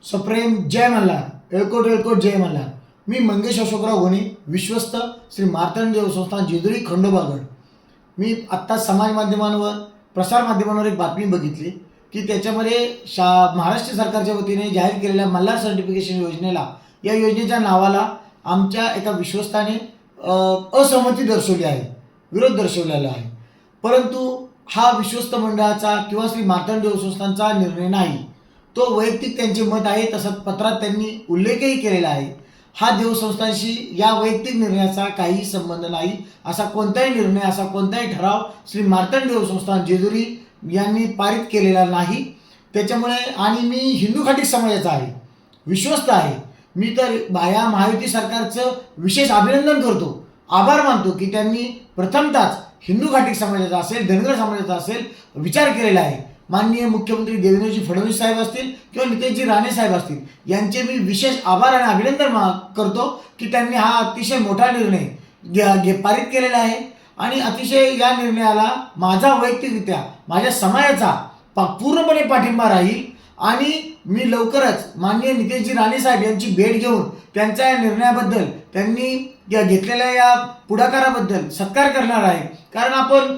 सप्रेम जय मल्हार, एळकोट एळकोट जय मल्हार. मी मंगेश अशोकराव घोणे, विश्वस्त श्री मार्तंड देव संस्थान जेजुरी खंडोबागड. मी आत्ता समाज माध्यमांवर प्रसार माध्यमांवर एक बातमी बघितली की त्याच्यामध्ये महाराष्ट्र सरकारच्या वतीने जाहीर केलेल्या मल्हार सर्टिफिकेशन योजनेला, या योजनेच्या नावाला आमच्या एका विश्वस्ताने असहमती दर्शवली आहे, विरोध दर्शवलेला आहे. परंतु हा विश्वस्त मंडळाचा किंवा श्री मार्तंड देव संस्थानचा निर्णय नाही, तो वैयक्तिक त्यांचे मत आहे. तसंच पत्रात त्यांनी उल्लेखही केलेला आहे. हा देवसंस्थांशी या वैयक्तिक निर्णयाचा काही संबंध नाही. असा कोणताही निर्णय, असा कोणताही ठराव श्री मार्तंड देवसंस्थान जेजुरी यांनी पारित केलेला नाही. त्याच्यामुळे आणि मी हिंदू घाटी समाजाचा आहे, विश्वस्त आहे. मी तर या महायुती सरकारचं विशेष अभिनंदन करतो, आभार मानतो की त्यांनी प्रथमतःच हिंदू घाटी समाजाचा असेल, धनगर समाजाचा असेल विचार केलेला आहे. माननीय मुख्यमंत्री देवेंद्रजी फडणवीस साहेब असतील किंवा नितेशजी राणे साहेब असतील, यांचे मी विशेष आभार आणि अभिनंदन करतो की त्यांनी हा अतिशय मोठा निर्णय पारित केलेला आहे. आणि अतिशय या निर्णयाला माझा वैयक्तिकरित्या माझ्या समाजाचा पूर्णपणे पाठिंबा राहील. आणि मी लवकरच माननीय नितेशजी राणे साहेब यांची भेट घेऊन त्यांच्या या निर्णयाबद्दल, त्यांनी घेतलेल्या या पुढाकाराबद्दल सत्कार करणार आहे. कारण आपण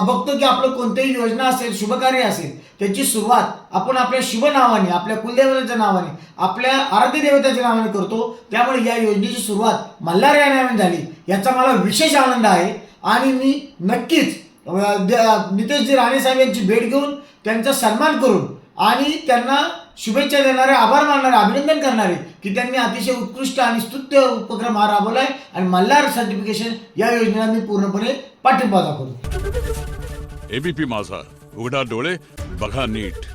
बघतो की आपलं कोणतीही योजना असेल, शुभकार्य असेल, त्याची सुरुवात आपण आपल्या शुभ नावाने, आपल्या कुलदेवतेच्या नावाने, आपल्या आराध्य देवतेच्या नावाने करतो. त्यामुळे या योजनेची सुरुवात मल्हार या नावाने झाली, याचा मला विशेष आनंद आहे. आणि मी नक्कीच नितेशजी राणे साहेब यांची भेट घेऊन त्यांचा सन्मान करून आणि त्यांना शुभेच्छा देणारे, आभार मानणारे, अभिनंदन करणारे की त्यांनी अतिशय उत्कृष्ट आणि स्तुत्य उपक्रम हा राबवला आहे. आणि मल्हार सर्टिफिकेशन या योजनेला मी पूर्णपणे पाठिंबा दाखवतो. एबीपी माझा, उघडा डोळे बघा नीट.